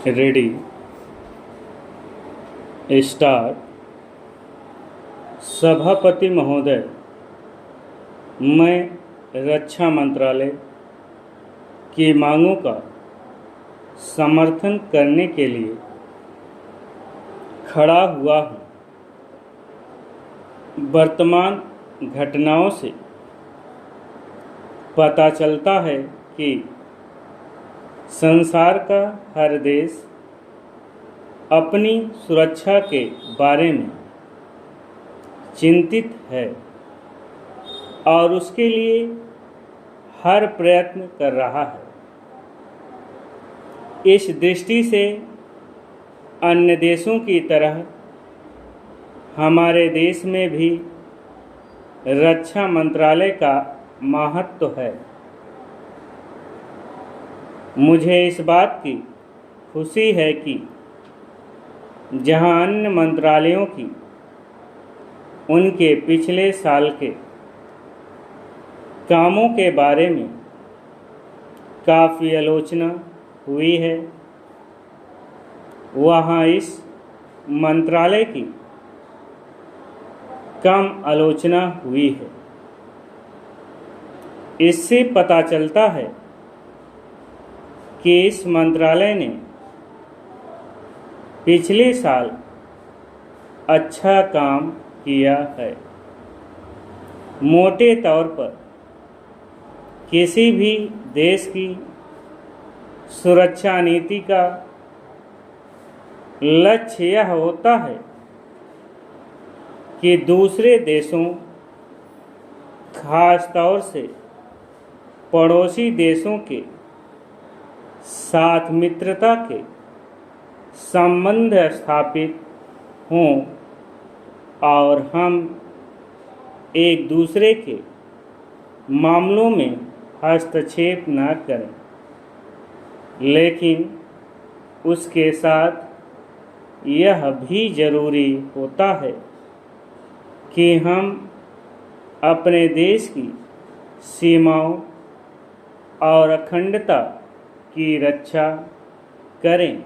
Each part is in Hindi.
Ready start. सभापति महोदय, मैं रक्षा मंत्रालय की मांगों का समर्थन करने के लिए खड़ा हुआ हूँ। वर्तमान घटनाओं से पता चलता है कि संसार का हर देश अपनी सुरक्षा के बारे में चिंतित है और उसके लिए हर प्रयत्न कर रहा है। इस दृष्टि से अन्य देशों की तरह हमारे देश में भी रक्षा मंत्रालय का महत्व है। मुझे इस बात की खुशी है कि जहां अन्य मंत्रालयों की उनके पिछले साल के कामों के बारे में काफ़ी आलोचना हुई है, वहाँ इस मंत्रालय की कम आलोचना हुई है। इससे पता चलता है कि इस मंत्रालय ने पिछले साल अच्छा काम किया है। मोटे तौर पर किसी भी देश की सुरक्षा नीति का लक्ष्य यह होता है कि दूसरे देशों, खास तौर से पड़ोसी देशों के साथ मित्रता के संबंध स्थापित हों और हम एक दूसरे के मामलों में हस्तक्षेप न करें, लेकिन उसके साथ यह भी जरूरी होता है कि हम अपने देश की सीमाओं और अखंडता की रक्षा करें।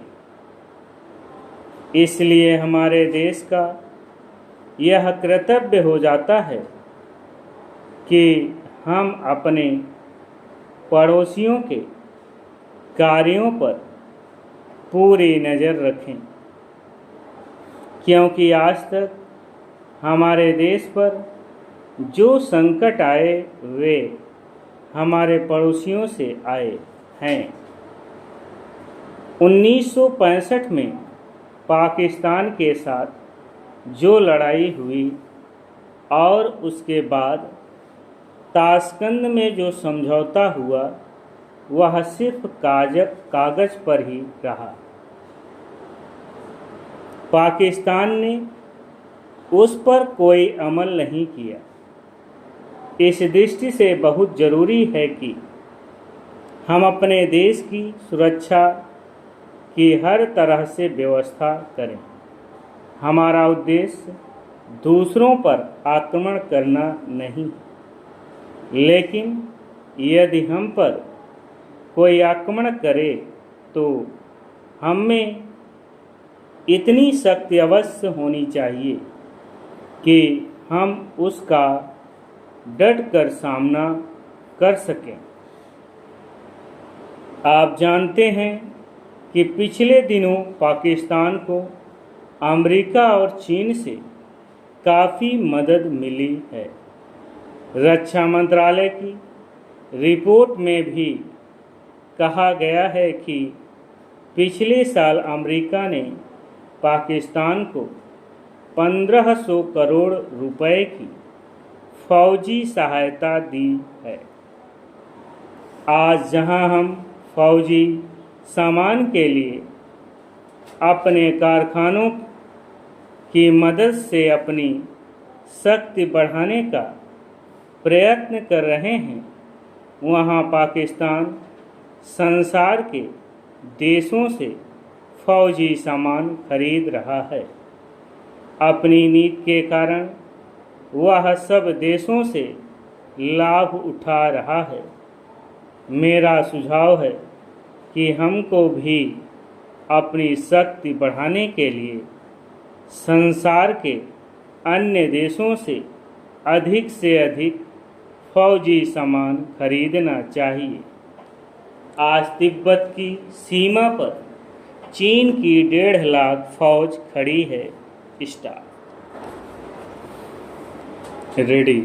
इसलिए हमारे देश का यह कर्तव्य हो जाता है कि हम अपने पड़ोसियों के कार्यों पर पूरी नज़र रखें, क्योंकि आज तक हमारे देश पर जो संकट आए वे हमारे पड़ोसियों से आए हैं। 1965 में पाकिस्तान के साथ जो लड़ाई हुई और उसके बाद ताशकंद में जो समझौता हुआ, वह सिर्फ कागज पर ही रहा। पाकिस्तान ने उस पर कोई अमल नहीं किया। इस दृष्टि से बहुत ज़रूरी है कि हम अपने देश की सुरक्षा की हर तरह से व्यवस्था करें। हमारा उद्देश्य दूसरों पर आक्रमण करना नहीं, लेकिन यदि हम पर कोई आक्रमण करे तो हम में इतनी शक्ति अवश्य होनी चाहिए कि हम उसका डट कर सामना कर सकें। आप जानते हैं कि पिछले दिनों पाकिस्तान को अमेरिका और चीन से काफ़ी मदद मिली है। रक्षा मंत्रालय की रिपोर्ट में भी कहा गया है कि पिछले साल अमेरिका ने पाकिस्तान को 1500 करोड़ रुपए की फौजी सहायता दी है। आज जहां हम फौजी सामान के लिए अपने कारखानों की मदद से अपनी शक्ति बढ़ाने का प्रयत्न कर रहे हैं, वहाँ पाकिस्तान संसार के देशों से फौजी सामान खरीद रहा है। अपनी नीति के कारण वह सब देशों से लाभ उठा रहा है। मेरा सुझाव है कि हमको भी अपनी शक्ति बढ़ाने के लिए संसार के अन्य देशों से अधिक फौजी सामान खरीदना चाहिए। आज तिब्बत की सीमा पर चीन की 1.5 लाख फौज खड़ी है। Star ready.